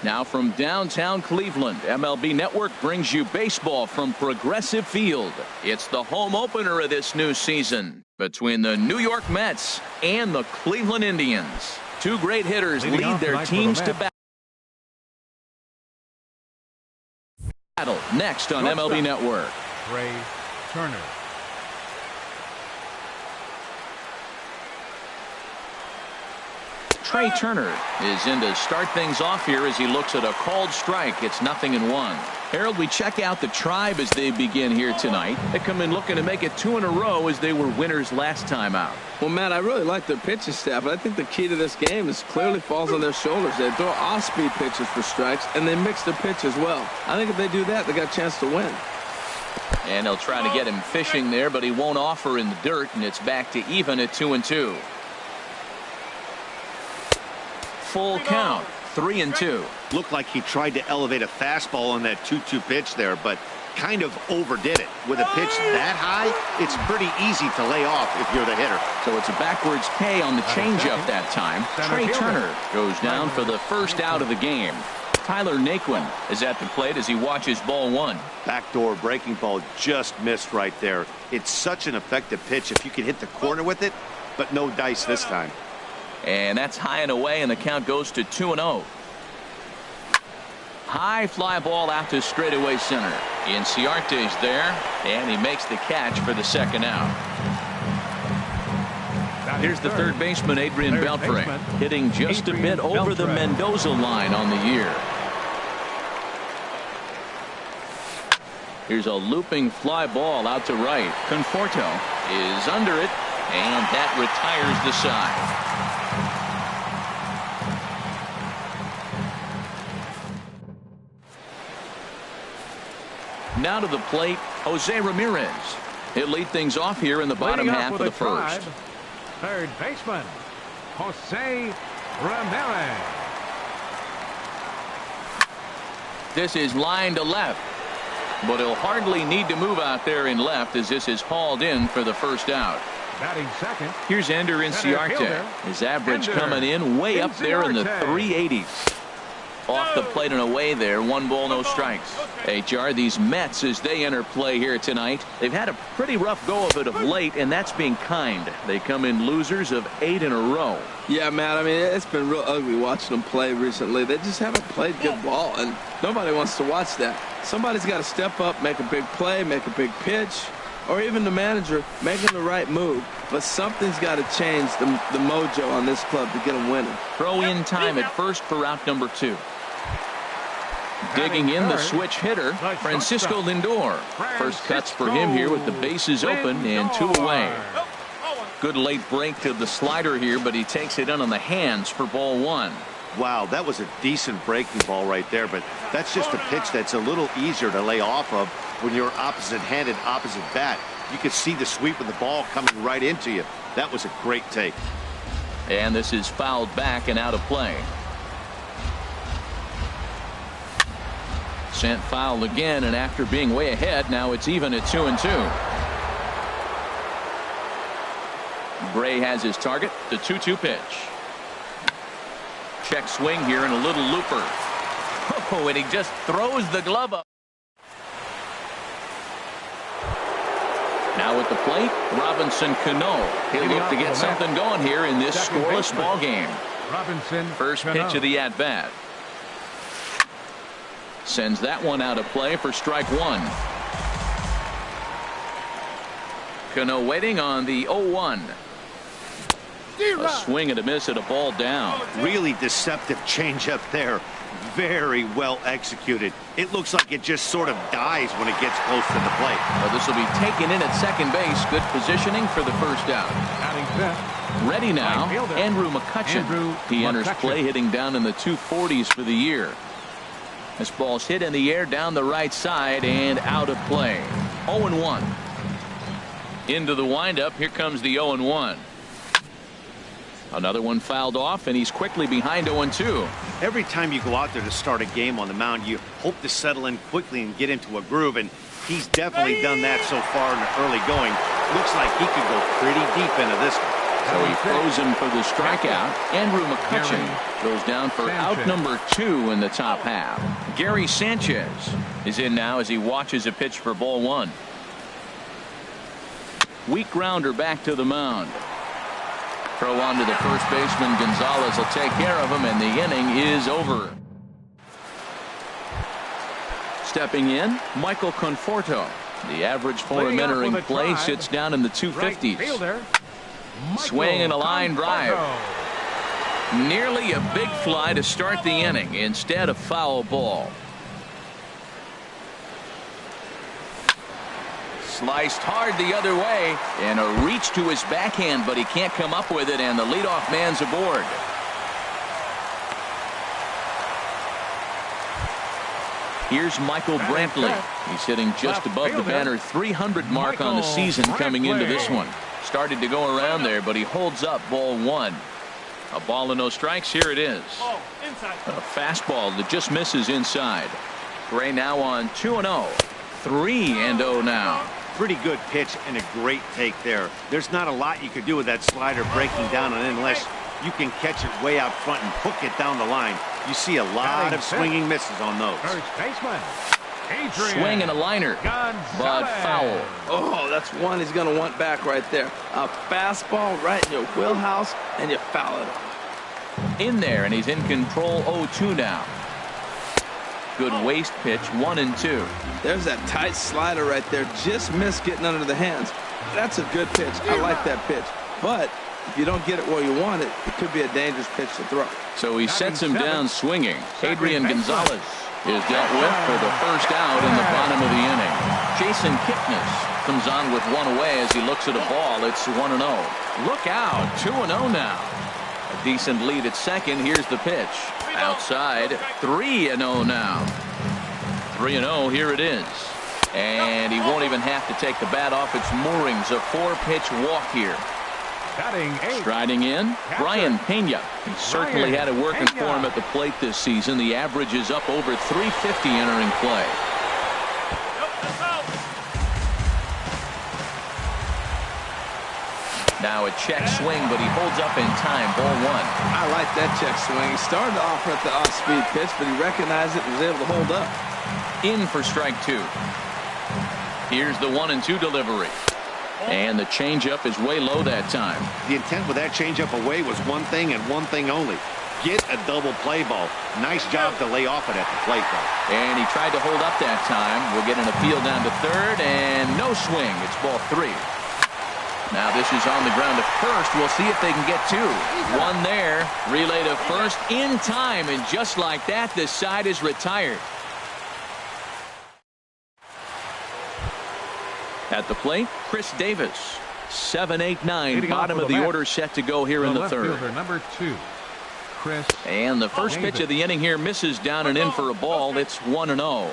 Now from downtown Cleveland, MLB Network brings you baseball from Progressive Field. It's the home opener of this new season between the New York Mets and the Cleveland Indians. Two great hitters lead their teams to battle next on MLB Network. Trey Turner. Trey Turner is in to start things off here as he looks at a called strike. It's 0-1. Harold, we check out the Tribe as they begin here tonight. They come in looking to make it 2 in a row as they were winners last time out. Well, Matt, I really like their pitching staff, but I think the key to this game is clearly falls on their shoulders. They throw off-speed pitches for strikes, and they mix their pitch as well. I think if they do that, they got a chance to win. And they'll try to get him fishing there, but he won't offer in the dirt, and it's back to even at 2-2. Full count, 3-2. Looked like he tried to elevate a fastball on that 2-2 pitch there, but kind of overdid it. With a pitch that high, it's pretty easy to lay off if you're the hitter. So it's a backwards K on the changeup that time. Trey Turner goes down for the first out of the game. Tyler Naquin is at the plate as he watches ball one. Backdoor breaking ball just missed right there. It's such an effective pitch if you can hit the corner with it, but no dice this time. And that's high and away, and the count goes to 2-0. High fly ball out to straightaway center. Inciarte's there, and he makes the catch for the second out. Here's the third baseman, Adrian Beltre, hitting just a bit over the Mendoza line on the year. Here's a looping fly ball out to right. Conforto is under it, and that retires the side. Now to the plate, Jose Ramirez. He'll lead things off here in the bottom half of the first. Third baseman, Jose Ramirez. This is line to left, but he'll hardly need to move out there in left as this is hauled in for the first out. Batting second. Here's Ender Inciarte. His average coming in way up there in the 380s. Off the plate and away there. 1 ball, no strikes. HR, these Mets, as they enter play here tonight, they've had a pretty rough go of it of late, and that's being kind. They come in losers of 8 in a row. Yeah, Matt, I mean, it's been real ugly watching them play recently. They just haven't played good ball, and nobody wants to watch that. Somebody's got to step up, make a big play, make a big pitch, or even the manager making the right move. But something's got to change the mojo on this club to get them winning. Throw in time at first for out number 2. Digging in the switch hitter, Francisco Lindor. First cuts for him here with the bases open and 2 away. Good late break to the slider here, but he takes it in on the hands for ball 1. Wow, that was a decent breaking ball right there, but that's just a pitch that's a little easier to lay off of when you're opposite-handed, opposite bat. You could see the sweep of the ball coming right into you. That was a great take. And this is fouled back and out of play. Sent foul again, and after being way ahead, now it's even at 2-2. Bray has his target, the 2-2 pitch. Check swing here and a little looper. Oh, and he just throws the glove up. Now at the plate, Robinson Cano. He'll look to get something going here in this scoreless ball game. Robinson First pitch of the at-bat. Sends that one out of play for strike 1. Cano waiting on the 0-1. A swing and a miss at a ball down. Really deceptive changeup there. Very well executed. It looks like it just sort of dies when it gets close to the plate. Well, this will be taken in at second base. Good positioning for the first out. Ready now, Andrew McCutchen. He enters play hitting down in the 240s for the year. This ball's hit in the air down the right side and out of play. 0-1. Into the windup. Here comes the 0-1. Another one fouled off, and he's quickly behind 0-2. Every time you go out there to start a game on the mound, you hope to settle in quickly and get into a groove, and he's definitely done that so far in the early going. Looks like he could go pretty deep into this one. So he throws him for the strikeout. Andrew McCutchen goes down for out number 2 in the top half. Gary Sanchez is in now as he watches a pitch for ball 1. Weak grounder back to the mound. Throw on to the first baseman. Gonzalez will take care of him, and the inning is over. Stepping in, Michael Conforto. The average for him entering play sits down in the 250s. Swing and a line drive. Nearly a big fly to start the inning. Instead, a foul ball. Sliced hard the other way, and a reach to his backhand, but he can't come up with it, and the leadoff man's aboard. Here's Michael Brantley. He's hitting just above the banner 300 mark on the season coming into this one. Started to go around there, but he holds up ball 1. A ball and no strikes. Here it is. A fastball that just misses inside. Gray now on 2-0. 3-0 now. Pretty good pitch and a great take there. There's not a lot you could do with that slider breaking down on it unless you can catch it way out front and hook it down the line. You see a lot of swinging misses on those. First baseman. Swing and a liner, but foul. Oh, that's one he's going to want back right there. A fastball right in your wheelhouse, and you foul it off. In there, and he's in control 0-2 now. Good waist pitch, 1-2. There's that tight slider right there. Just missed getting under the hands. That's a good pitch. I like that pitch. But if you don't get it where you want it, it could be a dangerous pitch to throw. So he sets him down swinging. Adrian Gonzalez is dealt with for the first out in the bottom of the inning. Jason Kipnis comes on with one away as he looks at a ball. It's 1-0. Look out, 2-0 now. A decent lead at second. Here's the pitch. Outside, 3-0 now. 3-0, here it is. And he won't even have to take the bat off its moorings. A 4-pitch walk here. Striding in, Brian Pena. He certainly had it working for him at the plate this season. The average is up over 350 entering play. Now a check swing, but he holds up in time. Ball 1. I like that check swing. He started off with the off-speed pitch, but he recognized it and was able to hold up. In for strike 2. Here's the 1-2 delivery. And the changeup is way low that time. The intent with that changeup away was one thing and one thing only. Get a double play ball. Nice job to lay off it at the plate, though. And he tried to hold up that time. We'll get an appeal down to third, and no swing. It's ball 3. Now this is on the ground to first. We'll see if they can get 2. One there. Relay to first in time, and just like that, the side is retired. At the plate, Chris Davis. 7-8-9, bottom of the order set to go here in the third. Number 2, Chris. And the first pitch of the inning here misses down and in for a ball. It's 1-0.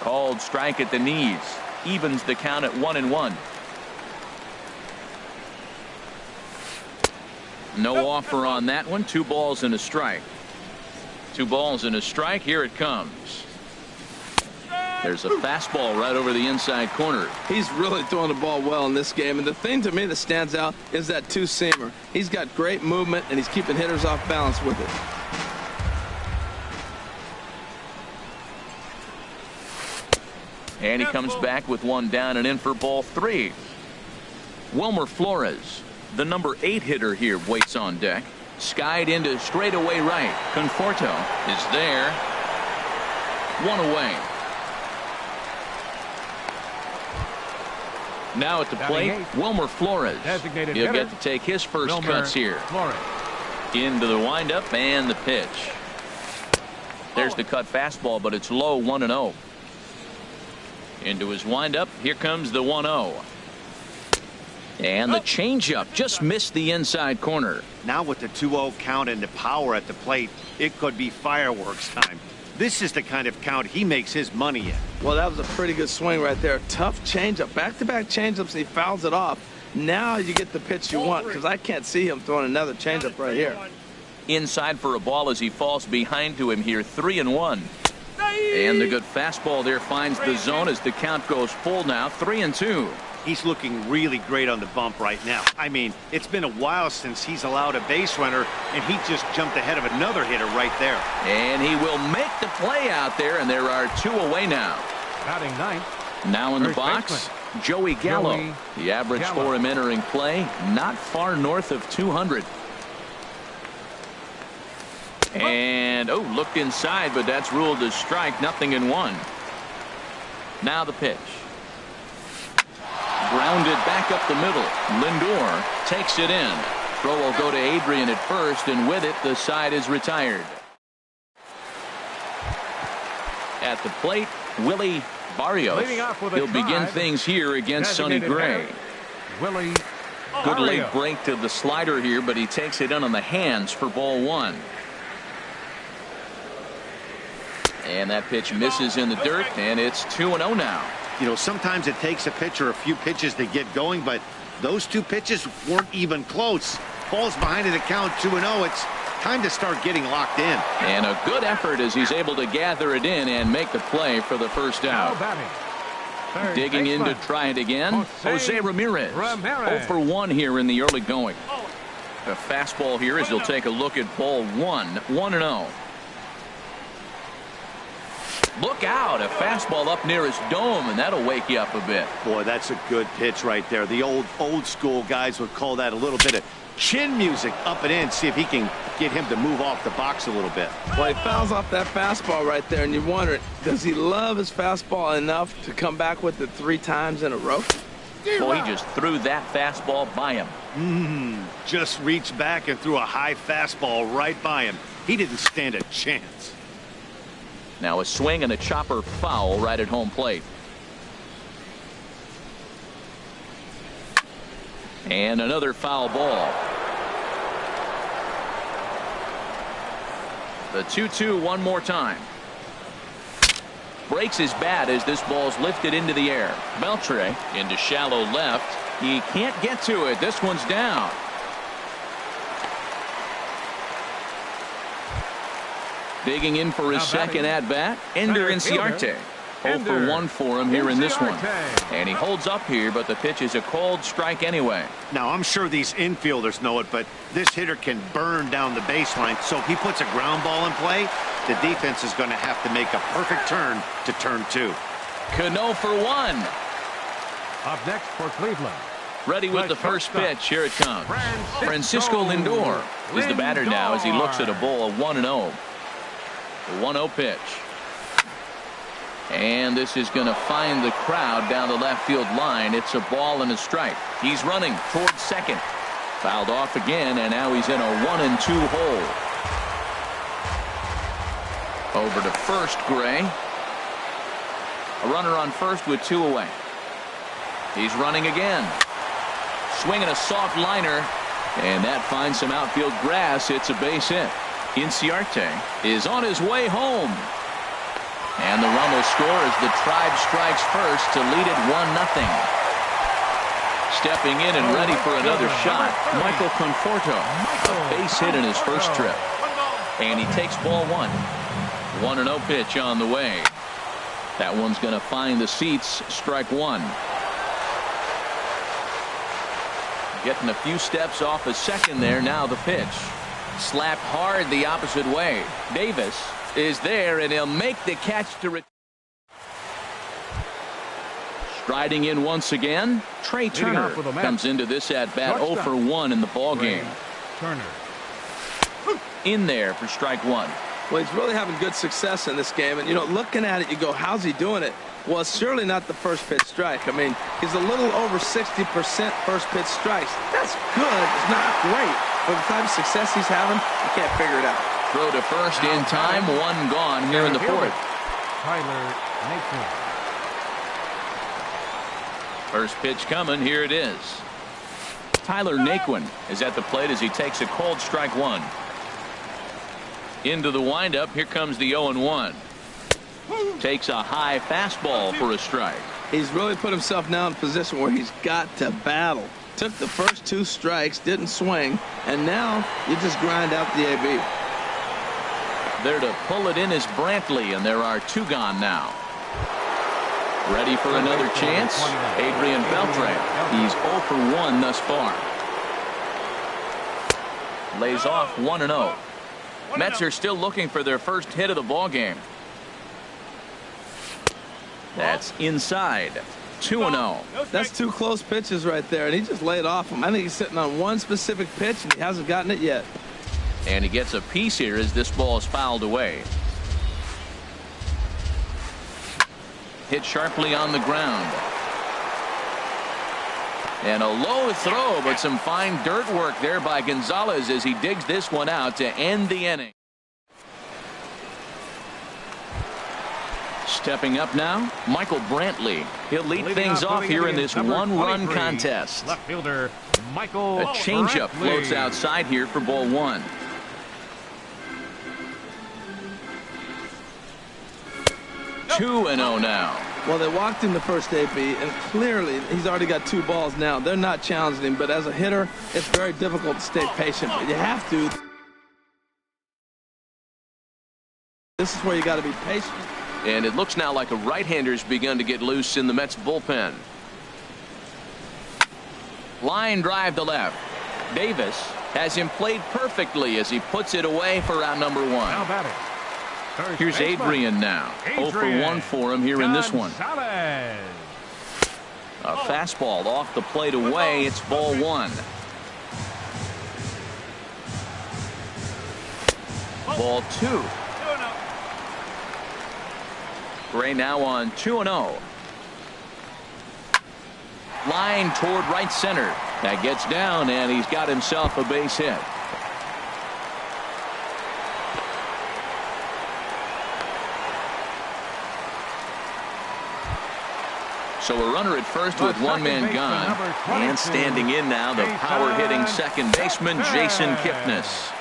Called strike at the knees. Evens the count at 1-1. No offer on that one. 2 balls and a strike. 2 balls and a strike. Here it comes. There's a fastball right over the inside corner. He's really throwing the ball well in this game. And the thing to me that stands out is that two-seamer. He's got great movement, and he's keeping hitters off balance with it. And he comes back with one down and in for ball 3. Wilmer Flores, the number 8 hitter here, waits on deck. Skied into straightaway right. Conforto is there. 1 away. Now at the plate, Wilmer Flores. He'll get to take his first cuts here. Into the windup and the pitch. There's the cut fastball, but it's low. 1-0. Into his windup. Here comes the 1-0. And the changeup just missed the inside corner. Now with the 2-0 count and the power at the plate, it could be fireworks time. This is the kind of count he makes his money in. Well, that was a pretty good swing right there. Tough changeup. Back-to-back changeups, and he fouls it off. Now you get the pitch you want, because I can't see him throwing another changeup right here. Inside for a ball as he falls behind to him here. 3-1. And the good fastball there finds the zone as the count goes full now. 3-2. He's looking really great on the bump right now. I mean, it's been a while since he's allowed a base runner, and he just jumped ahead of another hitter right there. And he will make the play out there, and there are 2 away now. Batting ninth. Now in the First box, baseman, Joey Gallo. Joey The average Gallo. for him entering play, not far north of 200. And, oh, looked inside, but that's ruled as strike, 0-1. Now the pitch. Grounded back up the middle. Lindor takes it in. Throw will go to Adrian at first, and with it, the side is retired. At the plate, Willie Barrios. Leading off with a He'll begin drive. things here against Sonny Designated Gray. hitter, Willie Good late Barrios. break to the slider here, but he takes it in on the hands for ball 1. And that pitch misses in the dirt, and it's 2-0 now. You know, sometimes it takes a pitcher a few pitches to get going, but those 2 pitches weren't even close. Ball's behind at the count 2-0. It's time to start getting locked in. And a good effort as he's able to gather it in and make the play for the first Now out. batting. Third Digging in to baseman, try it again. Jose Ramirez. Ramirez. 0 for 1 here in the early going. A fastball here as he'll take a look at ball 1. 1-0. Look out, a fastball up near his dome, and that'll wake you up a bit. Boy, that's a good pitch right there. The old school guys would call that a little bit of chin music up and in. See if he can get him to move off the box a little bit. Well, he fouls off that fastball right there, and you wonder, does he love his fastball enough to come back with it 3 times in a row? Boy, he just threw that fastball by him. Just reached back and threw a high fastball right by him. He didn't stand a chance. Now a swing and a chopper foul right at home plate. And another foul ball. The 2-2 one more time. Breaks his bat as this ball's lifted into the air. Beltre into shallow left. He can't get to it. This one's down. Digging in for his Now second batting, at-bat, Ender center Inciarte. fielder, 0 for 1 for him here in this one. Inciarte. And he holds up here, but the pitch is a called strike anyway. Now, I'm sure these infielders know it, but this hitter can burn down the baseline. So if he puts a ground ball in play, the defense is going to have to make a perfect turn to turn 2. Cano for 1. Up next for Cleveland. Ready with the first pitch. Here it comes. Francisco Lindor is the batter now as he looks at a ball of 1-0. The 1-0 pitch. And this is going to find the crowd down the left field line. It's a ball and a strike. He's running towards second. Fouled off again, and now he's in a 1-2 hole. Over to first, Gray. A runner on first with 2 away. He's running again. Swinging a soft liner, and that finds some outfield grass. It's a base hit. Inciarte is on his way home. And the run will score as the Tribe strikes first to lead it 1-0. Stepping in and ready for another shot, Michael Conforto. A base hit in his first trip. And he takes ball 1. 1-0 pitch on the way. That one's going to find the seats. Strike 1. Getting a few steps off a second there. Now the pitch. Slapped hard the opposite way. Davis is there, and he'll make the catch to striding in once again. Trey Turner comes into this at bat 0 for 1 in the ball game. Turner. In there for strike 1. Well, he's really having good success in this game. And, you know, looking at it, you go, how's he doing it? Well, it's surely not the first pitch strike. I mean, he's a little over 60% first pitch strikes. That's good. It's not great. But the type of success he's having, you can't figure it out. Throw to first in time. 1 gone here in the 4th. Tyler Naquin. First pitch coming. Here it is. Tyler Naquin is at the plate as he takes a cold strike 1. Into the windup. Here comes the 0-1. Takes a high fastball for a strike. He's really put himself now in a position where he's got to battle. Took the first 2 strikes, didn't swing, and now you just grind out the AB. There to pull it in is Brantley, and there are 2 gone now. Ready for another chance? Adrian Beltre. He's 0 for 1 thus far. Lays off 1-0. Mets are still looking for their first hit of the ball game. That's inside. 2-0. That's 2 close pitches right there, and he just laid off him. I think he's sitting on one specific pitch, and he hasn't gotten it yet. And he gets a piece here as this ball is fouled away. Hit sharply on the ground. And a low throw, but some fine dirt work there by Gonzalez as he digs this one out to end the inning. Stepping up now, Michael Brantley. He'll lead things off here in this one-run contest. Left fielder Michael A changeup Brantley. floats outside here for ball 1. Nope. 2-0 now. Well, they walked him the first AB, and clearly he's already got 2 balls now. They're not challenging him, but as a hitter, it's very difficult to stay patient. But you have to. This is where you got to be patient. And it looks now like a right-hander's begun to get loose in the Mets bullpen. Line drive to left. Davis has him played perfectly as he puts it away for out number 1. Now batting. Here's Adrian now. 0 for 1 for him here in this one. Gonzalez. A fastball off the plate away. It's ball 1. Ball 2. Gray now on 2-0. Line toward right center. That gets down, and he's got himself a base hit. So a runner at first with 1 man gone. And standing in now, the power-hitting second baseman, Jason Kipnis.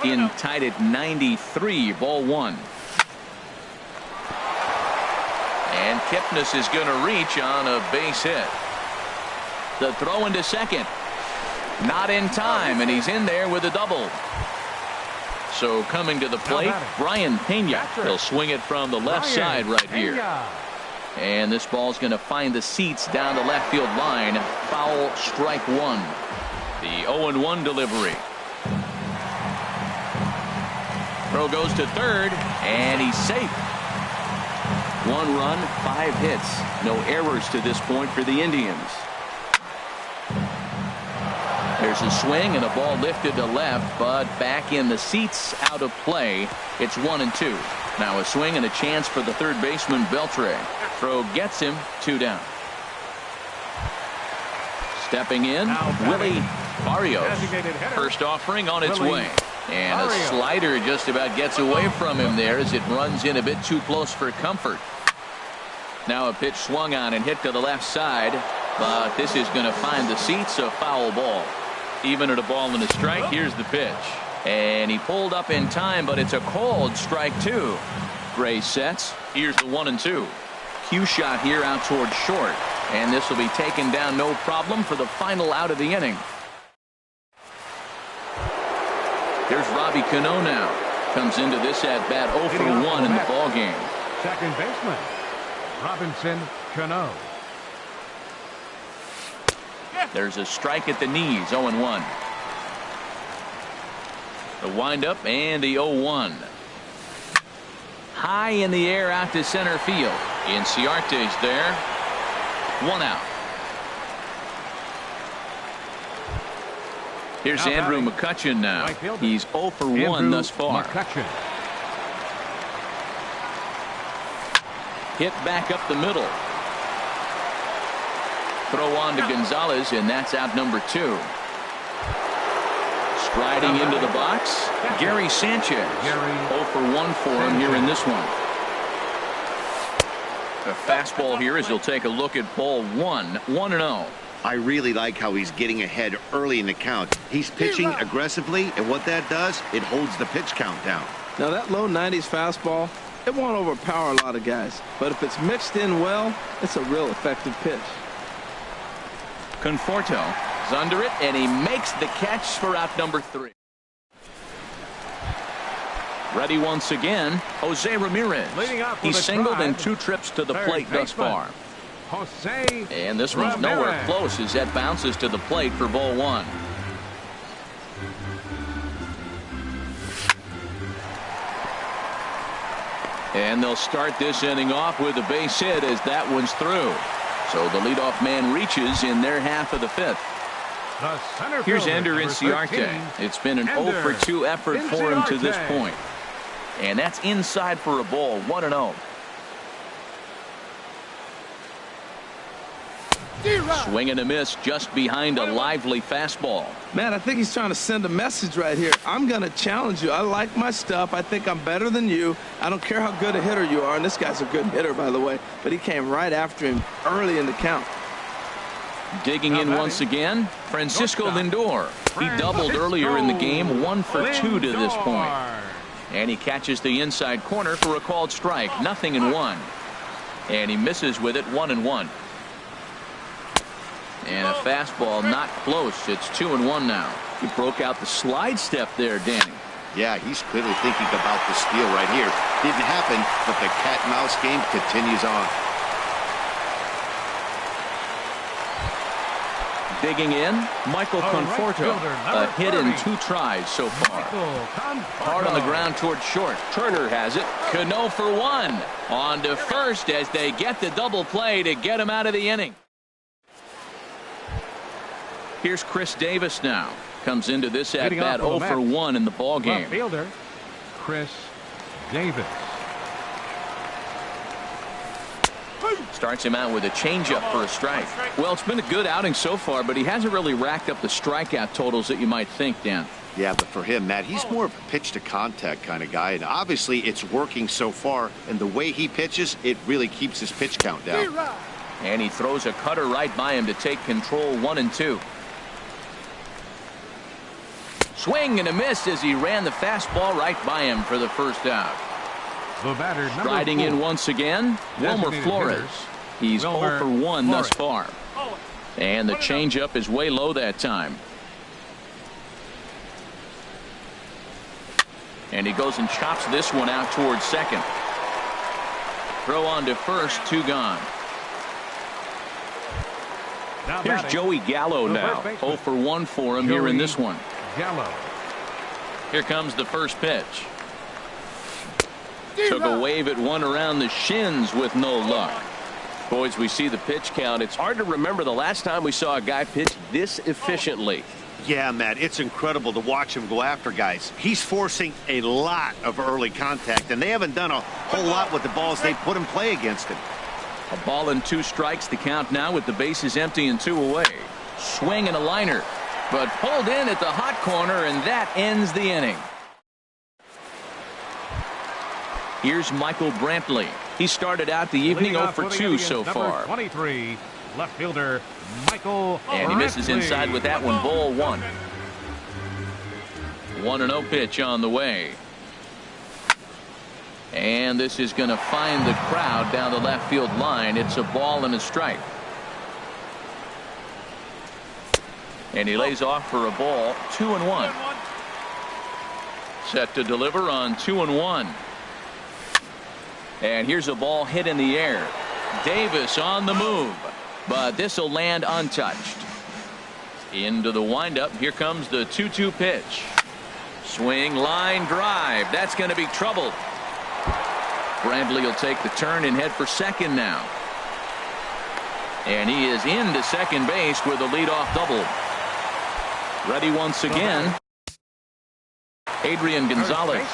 In tied at 93, ball 1. And Kipnis is going to reach on a base hit. The throw into second. Not in time, and he's in there with a double. So coming to the plate, Brian Pena. He'll swing it from the left side right here. And this ball's going to find the seats down the left field line. Foul, strike 1. The 0-1 delivery. Throw goes to third, and he's safe. 1 run, 5 hits. No errors to this point for the Indians. There's a swing and a ball lifted to left, but back in the seats, out of play. It's 1-2. Now a swing and a chance for the third baseman, Beltre. Throw gets him, 2 down. Stepping in, Willie Barrios. First offering on its way. And a slider just about gets away from him there as it runs in a bit too close for comfort. Now a pitch swung on and hit to the left side, but this is going to find the seats, a foul ball. Even at a ball and a strike, here's the pitch. And he pulled up in time, but it's a called strike 2. Gray sets. Here's the 1-2. Cue shot here out towards short. And this will be taken down no problem for the final out of the inning. Here's Robbie Cano now. Comes into this at bat 0 for 1 in the ball game. Second baseman, Robinson Cano. There's a strike at the knees, 0-1. The windup and the 0-1. High in the air out to center field. Inciarte's there. 1 out. Here's Andrew McCutchen now. He's 0 for 1 thus far. McCutchen. Hit back up the middle. Throw on to Gonzalez, and that's out number 2. Striding into the box, Gary Sanchez. 0 for 1 for him here in this one. A fastball here as he'll take a look at ball 1. 1-0. I really like how he's getting ahead early in the count. He's pitching aggressively, and what that does, it holds the pitch count down. Now that low 90s fastball, it won't overpower a lot of guys. But if it's mixed in well, it's a real effective pitch. Conforto is under it, and he makes the catch for out number 3. Ready once again, Jose Ramirez. Leading off with He's a singled in drive. 2 trips to the Third plate thus baseman, far. Jose And this one's nowhere Ramirez. close as that bounces to the plate for ball 1. And they'll start this inning off with a base hit as that one's through. So the leadoff man reaches in their half of the 5th. The center Here's fielder, Ender number Inciarte. 13, It's been an Ender 0 for 2 effort for him to this Inciarte. point. And that's inside for a ball, 1-0. Swing and a miss just behind a lively fastball. Man, I think he's trying to send a message right here. I'm going to challenge you. I like my stuff. I think I'm better than you. I don't care how good a hitter you are. And this guy's a good hitter, by the way. But he came right after him early in the count. Digging in once again, Francisco Lindor. He doubled earlier in the game, 1 for 2 to this point. And he catches the inside corner for a called strike, 0-1. And he misses with it, 1-1. And a fastball not close. It's 2-1 now. He broke out the slide step there, Danny. Yeah, he's clearly thinking about the steal right here. Didn't happen, but the cat-and-mouse game continues on. Digging in, Michael Conforto. A hit in 2 tries so far. Hard on the ground toward short. Turner has it. Cano for 1. On to first as they get the double play to get him out of the inning. Here's Chris Davis now. Comes into this at bat 0 for 1 in the ball game. Left fielder, Chris Davis. Starts him out with a changeup for a strike. Well, it's been a good outing so far, but he hasn't really racked up the strikeout totals that you might think, Dan. Yeah, but for him, Matt, he's more of a pitch-to-contact kind of guy, and obviously it's working so far, and the way he pitches, it really keeps his pitch count down. And he throws a cutter right by him to take control, 1-2. Swing and a miss as he ran the fastball right by him for the first out. The batter, Striding in once again, Wilmer Flores. He's 0 for 1 thus far. And the changeup is way low that time. And he goes and chops this one out towards second. Throw on to first, 2 gone. Here's Joey Gallo now. 0 for 1 for him here in this one. Gallo. Here comes the first pitch. Took a wave at one around the shins with no luck. Boys, we see the pitch count. It's hard to remember the last time we saw a guy pitch this efficiently. Yeah, Matt, it's incredible to watch him go after guys. He's forcing a lot of early contact, and they haven't done a whole lot with the balls they put in play against him. A ball and 2 strikes to count now with the bases empty and 2 away. Swing and a liner, but pulled in at the hot corner, and that ends the inning. Here's Michael Brantley. He started out the evening 0 for 2 so far. 23, left fielder Michael And he misses inside with that one, ball 1. 1-0 pitch on the way. And this is going to find the crowd down the left field line. It's a ball and a strike. And he lays off for a ball, 2-1. Set to deliver on 2-1. And here's a ball hit in the air. Davis on the move, but this will land untouched. Into the windup. Here comes the 2-2 pitch. Swing, line drive. That's going to be trouble. Brantley will take the turn and head for second now. And he is into second base with a leadoff double. Ready once again. Adrian Gonzalez.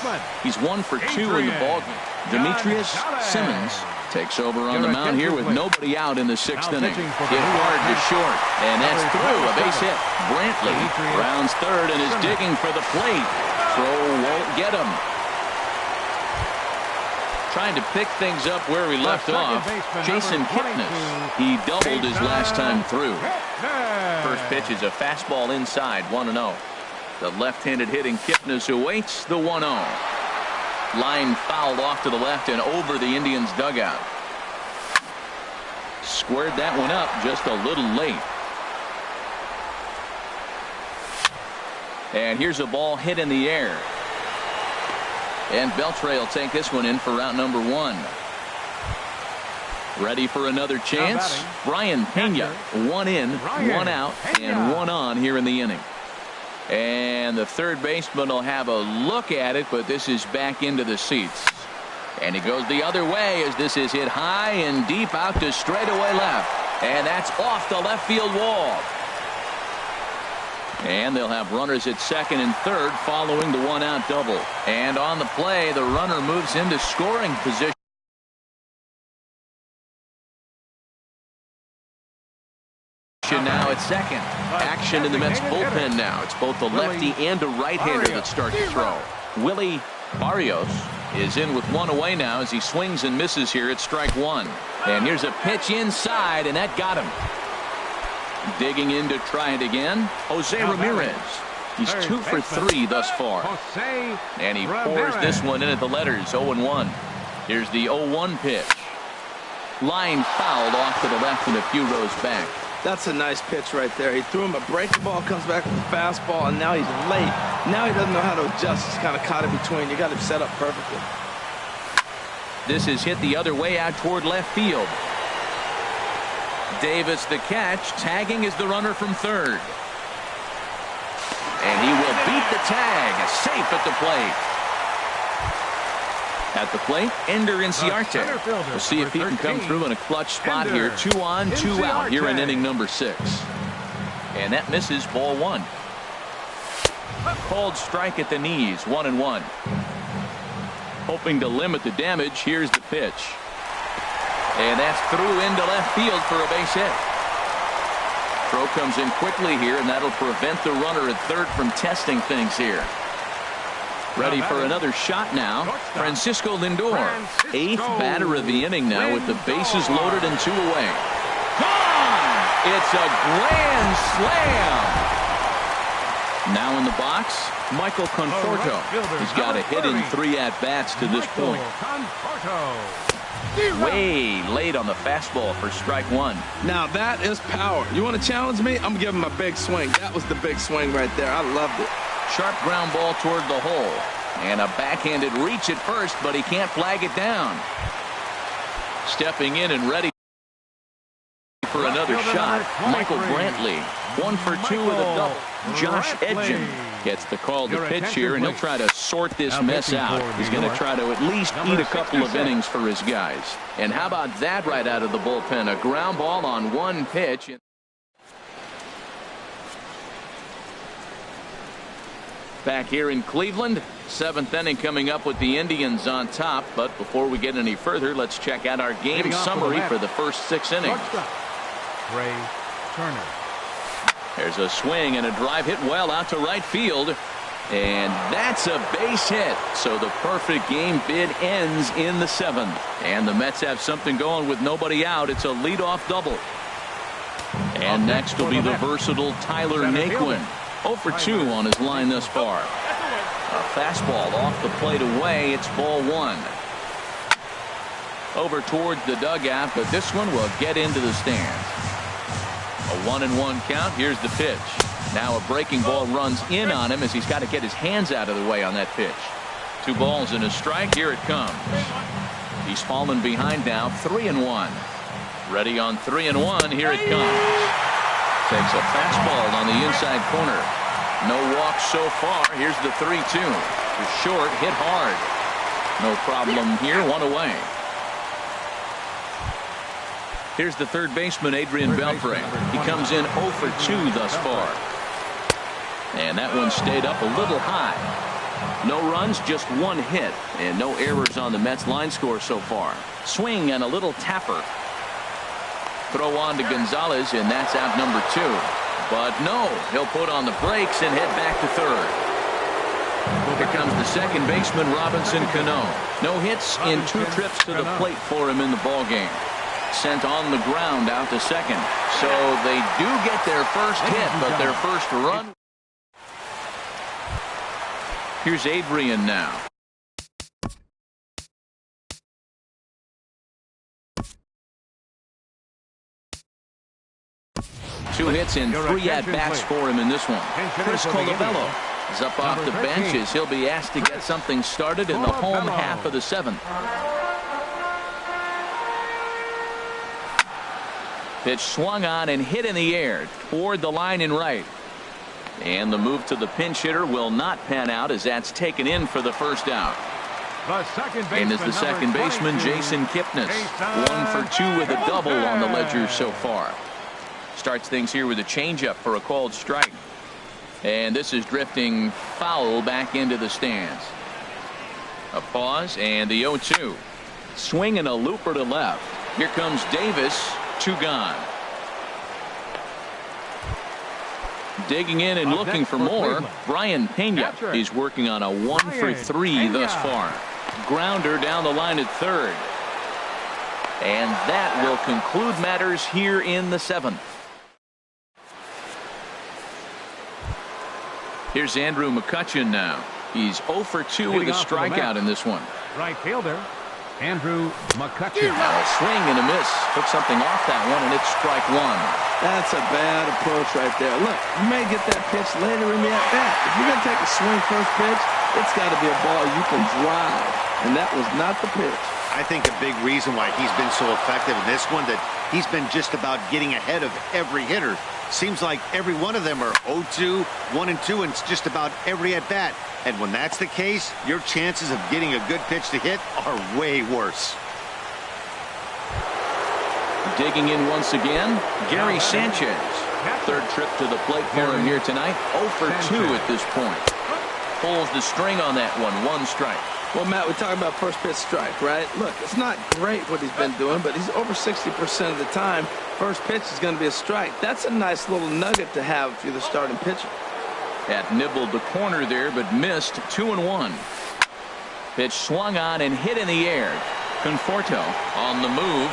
He's 1 for 2 in the ballgame. Demetrius Simmons takes over on the mound here with nobody out in the 6th inning. Hit hard to short, and that's through. A base hit. Brantley rounds third and is digging for the plate. Throw won't get him. Trying to pick things up where he left off. Jason Kipnis. He doubled his last time through. First pitch is a fastball inside, 1-0. The left-handed hitting Kipnis awaits the 1-0. Line fouled off to the left and over the Indians' dugout. Squared that one up just a little late. And here's a ball hit in the air. And Beltre will take this one in for route number 1. Ready for another chance. Brian Pena, 1 in, 1 out, and 1 on here in the inning. And the third baseman will have a look at it, but this is back into the seats. And he goes the other way as this is hit high and deep out to straightaway left. And that's off the left field wall. And they'll have runners at second and third following the 1-out double. And on the play, the runner moves into scoring position. Now at second. Action in the Mets bullpen now. It's both a lefty and a right-hander that start to throw. Willie Barrios is in with 1 away now as he swings and misses here at strike 1. And here's a pitch inside, and that got him. Digging in to try it again, Jose Ramirez. He's 2 for 3 thus far. And he pours this one in at the letters, 0-1. Here's the 0-1 pitch. Line fouled off to the left and a few rows back. That's a nice pitch right there. He threw him a breaking ball, comes back with a fastball, and now he's late. Now he doesn't know how to adjust. He's kind of caught in between. You got him set up perfectly. This is hit the other way out toward left field. Davis the catch. Tagging is the runner from third. And he will beat the tag. Safe at the plate. At the plate, Ender Inciarte. We'll see if he can come through in a clutch spot here. 2 on, 2 out here in inning number 6. And that misses, ball 1. Called strike at the knees, 1-1. Hoping to limit the damage. Here's the pitch. And that's through into left field for a base hit. Throw comes in quickly here, and that'll prevent the runner at third from testing things here. Ready for another shot now. Francisco Lindor, 8th batter of the inning now with the bases loaded and 2 away. Gone! It's a grand slam. Now in the box, Michael Conforto. He's got a hit in 3 at-bats to this point. Way late on the fastball for strike 1. Now that is power. You want to challenge me? I'm giving him a big swing. That was the big swing right there. I loved it. Sharp ground ball toward the hole. And a backhanded reach at first, but he can't flag it down. Stepping in and ready for another shot, Michael Brantley. 1 for 2 with a double. Josh Edgen gets the call to pitch here, and he'll try to sort this mess out. He's going to try to at least eat a couple of innings for his guys. And how about that right out of the bullpen? A ground ball on 1 pitch. Back here in Cleveland, 7th inning coming up with the Indians on top. But before we get any further, let's check out our game summary for the first 6 innings. Ray Turner. There's a swing and a drive hit well out to right field. And that's a base hit. So the perfect game bid ends in the 7th. And the Mets have something going with nobody out. It's a leadoff double. And next will be the versatile Tyler Naquin. 0 for 2 on his line thus far. A fastball off the plate away. It's ball 1. Over towards the dugout, but this one will get into the stands. A 1-1 count. Here's the pitch. Now a breaking ball runs in on him as he's got to get his hands out of the way on that pitch. 2 balls and a strike. Here it comes. He's fallen behind now. 3-1. Ready on 3-1. Here it comes. Takes a fastball on the inside corner. No walks so far. Here's the 3-2. It's short, hit hard. No problem here. 1 away. Here's the third baseman, Adrian Beltre. He comes in 0 for 2 thus far. And that one stayed up a little high. No runs, just 1 hit. And no errors on the Mets line score so far. Swing and a little tapper. Throw on to Gonzalez, and that's out number 2. But no, he'll put on the brakes and head back to third. Here comes the second baseman, Robinson Cano. No hits in 2 trips to the plate for him in the ballgame. Sent on the ground out to second. So they do get their first hit, but their first run. Here's Adrian now. Two hits and 3 at-bats for him in this one. Chris Colabello He's up off the bench as he'll be asked to get something started in the home half of the 7th. Pitch swung on and hit in the air toward the line in right. And the move to the pinch hitter will not pan out as that's taken in for the first out. And as the second baseman, Jason Kipnis, 1 for 2 with a double on the ledger so far. Starts things here with a changeup for a called strike. And this is drifting foul back into the stands. A pause and the 0-2. Swing and a looper to left. Here comes Davis. 2 gone. Digging in and looking for more. Brian Pena is working on a 1 for 3 thus far. Grounder down the line at third. And that will conclude matters here in the 7th. Here's Andrew McCutchen now. He's 0 for 2 with a strikeout in this one. Right fielder, Andrew McCutchen. Now a swing and a miss. Took something off that one, and it's strike 1. That's a bad approach right there. Look, you may get that pitch later in the at-bat. If you're going to take a swing first pitch, it's got to be a ball you can drive. And that was not the pitch. I think a big reason why he's been so effective in this one, that he's been just about getting ahead of every hitter. Seems like every one of them are 0-2, 1-2, and it's just about every at-bat. And when that's the case, your chances of getting a good pitch to hit are way worse. Digging in once again, Gary Sanchez. Third trip to the plate for him here tonight. 0 for 2 at this point. Pulls the string on that one. 1 strike. Well, Matt, we're talking about first pitch strike, right? Look, it's not great what he's been doing, but he's over 60% of the time. First pitch is going to be a strike. That's a nice little nugget to have if you're the starting pitcher. That nibbled the corner there, but missed. 2-1. Pitch swung on and hit in the air. Conforto on the move.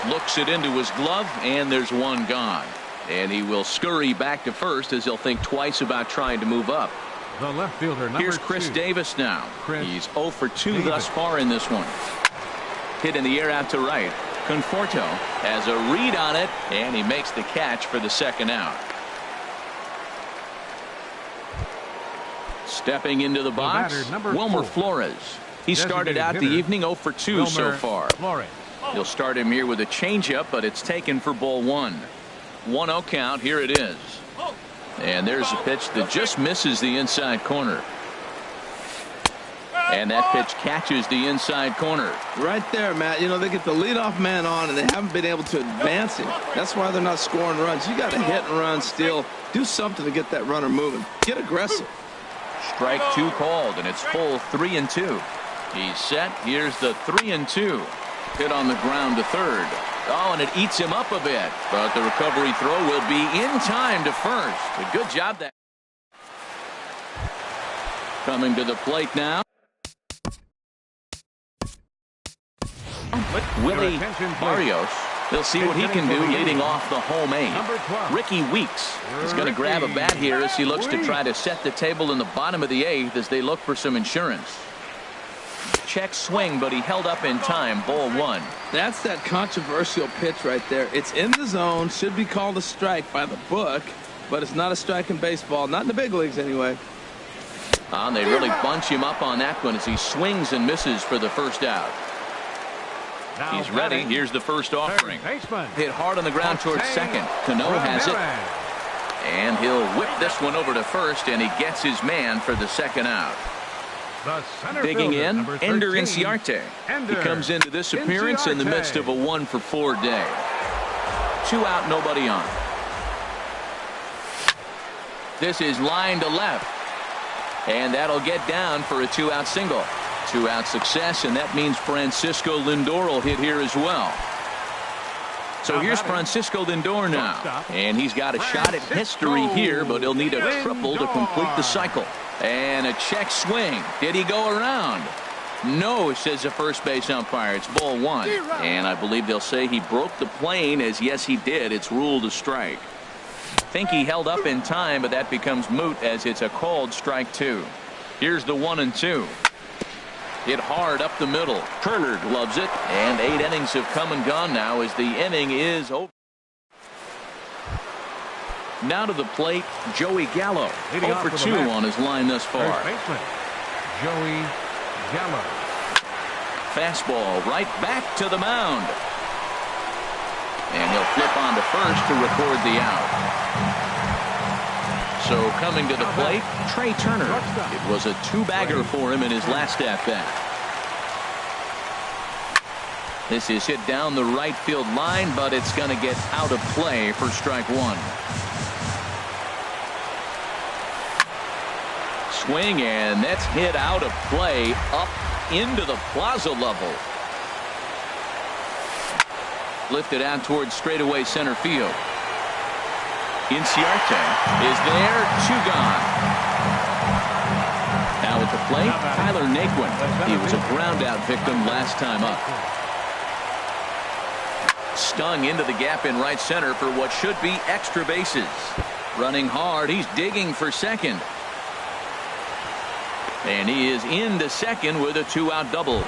Looks it into his glove, and there's 1 gone. And he will scurry back to first as he'll think twice about trying to move up. The left fielder, here's Chris 2. Davis now. He's 0 for 2 thus far in this one. Hit in the air out to right. Conforto has a read on it, and he makes the catch for the second out. Stepping into the box, Wilmer 4. Flores. He started out the evening 0 for 2 so far. Flores. He'll start him here with a changeup, but it's taken for ball 1. 1-0 count. Here it is. And there's a pitch that just misses the inside corner. And that pitch catches the inside corner. Right there, Matt. You know, they get the leadoff man on, and they haven't been able to advance him. That's why they're not scoring runs. You got to hit and run, steal. Do something to get that runner moving. Get aggressive. Strike 2 called, and it's full 3-2. He's set. Here's the 3-2. Hit on the ground to third. Oh, and it eats him up a bit. But the recovery throw will be in time to first. A good job that. Coming to the plate now. Willie Barrios. They'll see what he can do leading off the home 8. Ricky Weeks is going to grab a bat here as he looks to try to set the table in the bottom of the 8th as they look for some insurance. Check swing, but he held up in time. Ball 1. That's that controversial pitch right there. It's in the zone. Should be called a strike by the book, but it's not a strike in baseball. Not in the big leagues anyway. And they really bunch him up on that one as he swings and misses for the first out. He's ready. Here's the first offering. Hit hard on the ground towards second. Cano has it. And he'll whip this one over to first, and he gets his man for the second out. Digging in, Ender Inciarte. He comes into this appearance in the midst of a 1 for 4 day. 2 out, nobody on. This is line to left. And that'll get down for a 2-out single. 2-out success, and that means Francisco Lindor will hit here as well. So here's Francisco Lindor now. And he's got a shot at history here, but he'll need a triple to complete the cycle. And a check swing. Did he go around? No, says the first base umpire. It's ball 1. And I believe they'll say he broke the plane, as yes, he did. It's ruled a strike. Think he held up in time, but that becomes moot as it's a called strike 2. Here's the 1-2. Hit hard up the middle. Turner gloves it. And 8 innings have come and gone now as the inning is over. Now to the plate, Joey Gallo. Leading 0 off for with 2 the bat. on his line thus far. First baseman, Joey Gallo. Fastball right back to the mound. And he'll flip on to first to record the out. So coming to the plate, Trey Turner. It was a 2-bagger for him in his last at-bat. This is hit down the right field line, but it's going to get out of play for strike 1. Swing, and that's hit out of play up into the plaza level. Lifted out towards straightaway center field. Inciarte is there, 2 gone. Now at the plate, Tyler Naquin. He was a ground-out victim last time up. Stung into the gap in right center for what should be extra bases. Running hard, he's digging for second. And he is into second with a 2-out double.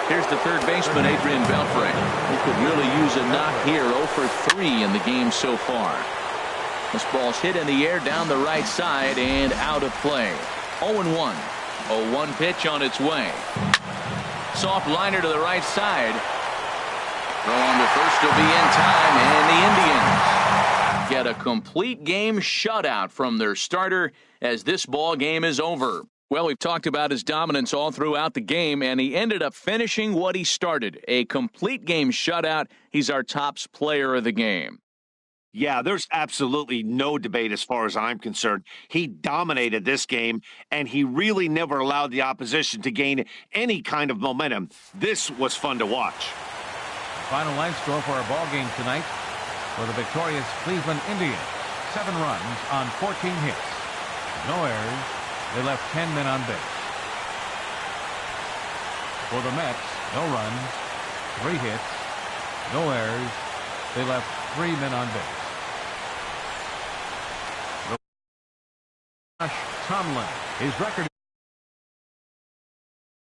Here's the third baseman, Adrian Beltre. He could really use a knock here. 0 for 3 in the game so far. This ball's hit in the air down the right side and out of play. 0-1. 0-1 pitch on its way. Soft liner to the right side. Throw on to first will be in time, and the Indians get a complete game shutout from their starter as this ball game is over. Well, we've talked about his dominance all throughout the game, and he ended up finishing what he started. A complete game shutout. He's our top player of the game. Yeah, there's absolutely no debate as far as I'm concerned. He dominated this game, and he really never allowed the opposition to gain any kind of momentum. This was fun to watch. Final line score for our ball game tonight for the victorious Cleveland Indians. 7 runs on 14 hits. No errors. They left 10 men on base. For the Mets, no runs, 3 hits, no errors. They left 3 men on base. Josh Tomlin, his record